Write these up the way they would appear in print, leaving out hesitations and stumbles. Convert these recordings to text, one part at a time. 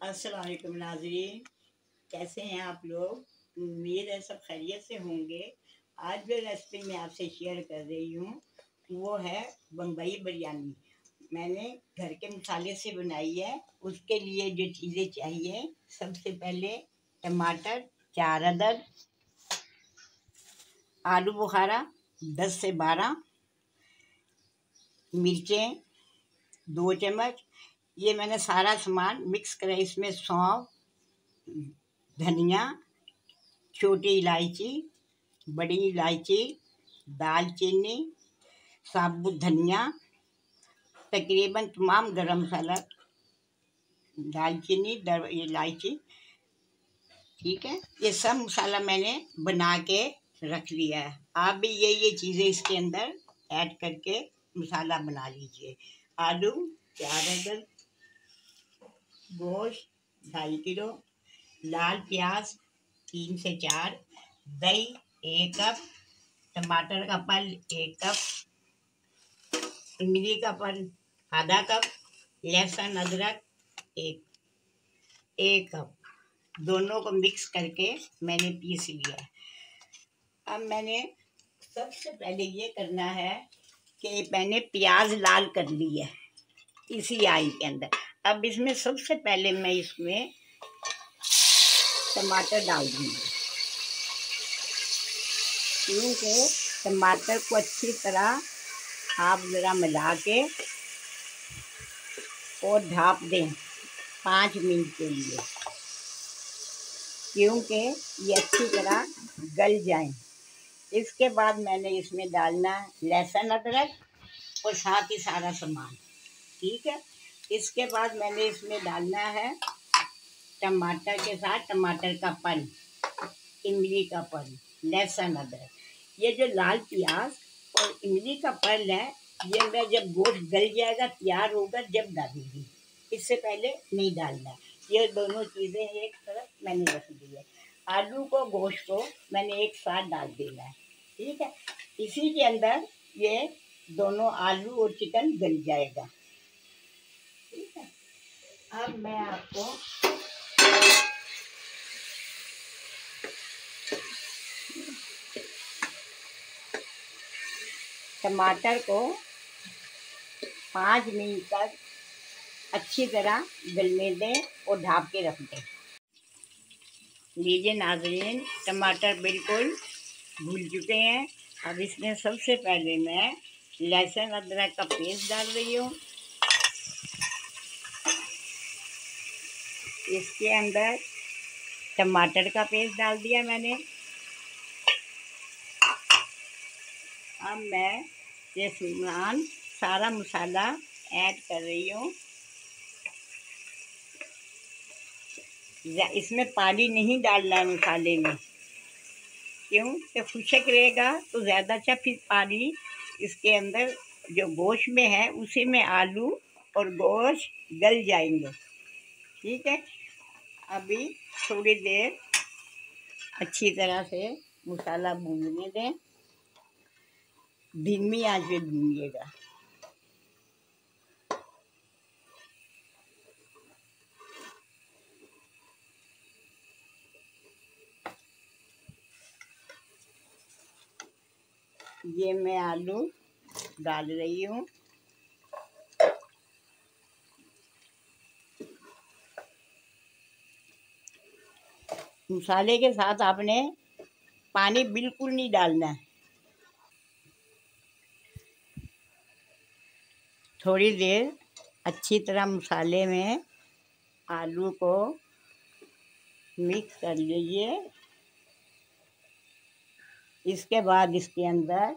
अस्सलाम वालेकुम नाज़रीन, कैसे हैं आप लोग। उम्मीद है सब खैरियत से होंगे। आज जो रेसिपी मैं आपसे शेयर कर रही हूँ वो है बम्बई बिरयानी। मैंने घर के मसाले से बनाई है। उसके लिए जो चीज़ें चाहिए, सबसे पहले टमाटर 4 अदद, आलू बुखारा 10 से 12, मिर्चें 2 चम्मच। ये मैंने सारा सामान मिक्स करा। इसमें सौंफ, धनिया, छोटी इलायची, बड़ी इलायची, दालचीनी, साबुत धनिया, तकरीबन तमाम गरम मसाला, दालचीनी, इलायची, ठीक है। ये सब मसाला मैंने बना के रख लिया है। आप भी ये चीज़ें इसके अंदर ऐड करके मसाला बना लीजिए। आलू 4 अदद, गोश्त 2.5 किलो, लाल प्याज 3 से 4, दही 1 कप, टमाटर का पल 1 कप, इमली का पल आधा कप, लहसुन अदरक एक कप। दोनों को मिक्स करके मैंने पीस लिया। अब मैंने सबसे पहले ये करना है कि मैंने प्याज लाल कर ली है इसी आई के अंदर। अब इसमें सबसे पहले मैं इसमें टमाटर डाल दूँगी, क्योंकि टमाटर को अच्छी तरह आप ज़रा मिला के और ढाँप दें 5 मिनट के लिए, क्योंकि ये अच्छी तरह गल जाएं। इसके बाद मैंने इसमें डालना लहसुन अदरक और साथ ही सारा सामान, ठीक है। इसके बाद मैंने इसमें डालना है टमाटर के साथ टमाटर का पन, इमली का पन, लहसुन अदरक। ये जो लाल प्याज और इमली का पन है, ये मैं जब गोश्त गल जाएगा तैयार होगा जब डालूंगी, इससे पहले नहीं डालना। ये दोनों चीज़ें एक तरफ मैंने रख दी है। आलू को गोश्त को मैंने एक साथ डाल देना है, ठीक है। इसी के अंदर ये दोनों आलू और चिकन गल जाएगा, ठीक है। अब मैं आपको टमाटर को 5 मिनट तक अच्छी तरह गलने दें और ढाँप के रख दें। लीजिए नाज़रीन, टमाटर बिल्कुल भून चुके हैं। अब इसमें सबसे पहले मैं लहसुन अदरक का पेस्ट डाल रही हूँ। इसके अंदर टमाटर का पेस्ट डाल दिया मैंने। अब मैं ये सारा मसाला ऐड कर रही हूँ। इसमें पानी नहीं डालना है मसाले में, क्यों कि खुशक रहेगा तो ज़्यादा अच्छा। फिर पानी इसके अंदर जो गोश्त में है उसी में आलू और गोश्त गल जाएंगे, ठीक है। अभी थोड़ी देर अच्छी तरह से मसाला भूनने दें, धीमी आंच पे भूनिएगा। ये मैं आलू डाल रही हूँ। मसाले के साथ आपने पानी बिल्कुल नहीं डालना है। थोड़ी देर अच्छी तरह मसाले में आलू को मिक्स कर लीजिए। इसके बाद इसके अंदर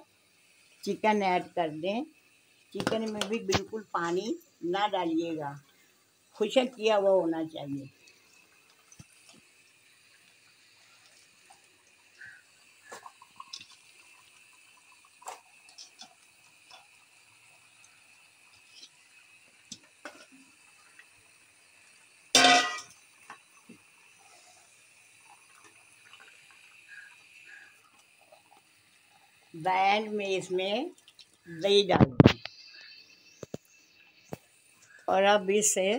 चिकन ऐड कर दें। चिकन में भी बिल्कुल पानी ना डालिएगा, खुशक किया हुआ होना चाहिए। बैंड में इसमें दही डाल दें और अब इसे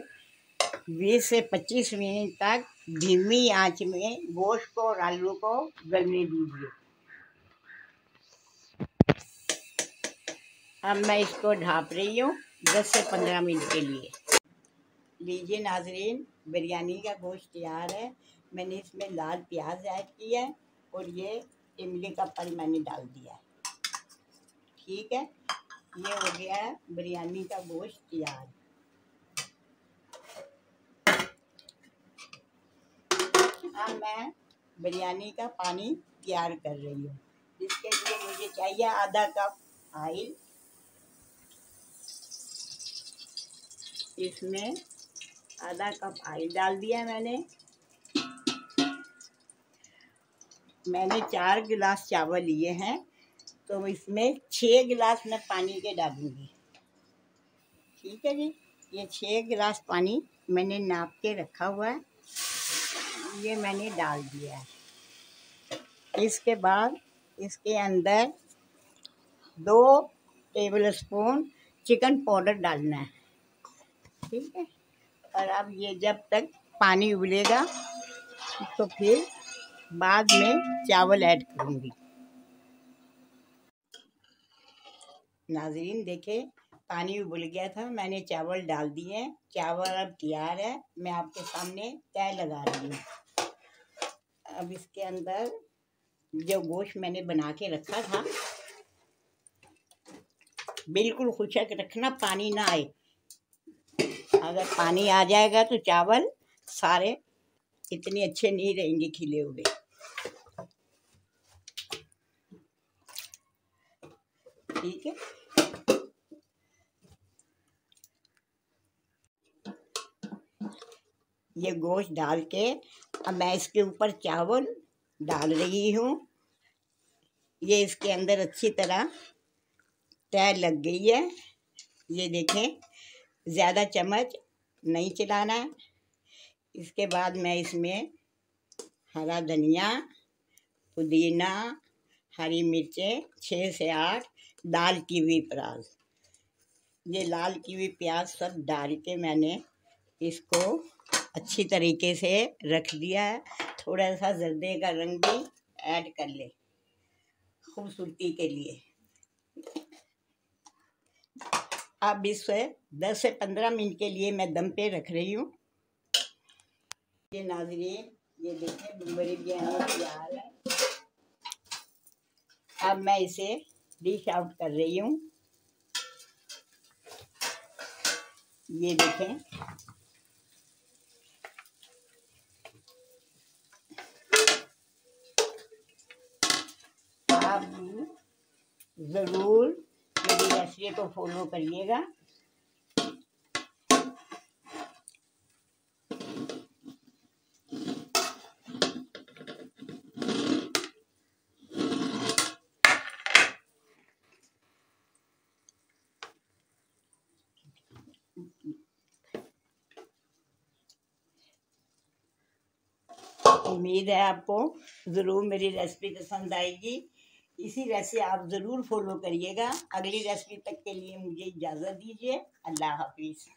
20 से 25 मिनट तक धीमी आंच में गोश्त को और आलू को गलने दीजिए। अब मैं इसको ढाँप रही हूँ 10 से 15 मिनट के लिए। लीजिए नाजरीन, बिरयानी का गोश्त तैयार है। मैंने इसमें लाल प्याज ऐड किया है और ये इमली का फल मैंने डाल दिया है। ठीक है, ये हो गया है बिरयानी का गोश्त तैयार। अब मैं बिरयानी का पानी तैयार कर रही हूँ। इसके लिए मुझे चाहिए आधा कप ऑयल। इसमें आधा कप ऑयल डाल दिया मैंने 4 गिलास चावल लिए हैं, तो इसमें 6 गिलास मैं पानी के डालूंगी। ठीक है जी, ये 6 गिलास पानी मैंने नाप के रखा हुआ है, ये मैंने डाल दिया है। इसके बाद इसके अंदर 2 टेबल स्पून चिकन पाउडर डालना है। ठीक है, और अब ये जब तक पानी उबलेगा तो फिर बाद में चावल ऐड करूँगी। नाज़रीन देखें, पानी उबल गया था, मैंने चावल डाल दिए। चावल अब तैयार है, मैं आपके सामने तय लगा रही हूँ। अब इसके अंदर जो गोश्त मैंने बना के रखा था, बिल्कुल खुशक रखना, पानी ना आए। अगर पानी आ जाएगा तो चावल सारे इतने अच्छे नहीं रहेंगे खिले हुए। ठीक है, ये गोश्त डाल के अब मैं इसके ऊपर चावल डाल रही हूँ। ये इसके अंदर अच्छी तरह तय लग गई है। ये देखें, ज़्यादा चम्मच नहीं चलाना है। इसके बाद मैं इसमें हरा धनिया, पुदीना, हरी मिर्चें 6 से 8, लाल कीवी प्याज, ये लाल कीवी प्याज सब डाल के मैंने इसको अच्छी तरीके से रख दिया है। थोड़ा सा जर्दे का रंग भी ऐड कर ले खूबसूरती के लिए। अब इसे 10 से 15 मिनट के लिए मैं दम पे रख रही हूँ। ये नाज़रीन, ये देखिए बिरयानी तैयार है। अब मैं इसे डिश आउट कर रही हूँ। ये देखें, आप ज़रूर मेरी रेसिपी को फॉलो करिएगा। उम्मीद है आपको ज़रूर मेरी रेसिपी पसंद आएगी। इसी रेसिपी आप ज़रूर फॉलो करिएगा। अगली रेसिपी तक के लिए मुझे इजाज़त दीजिए। अल्लाह हाफिज़।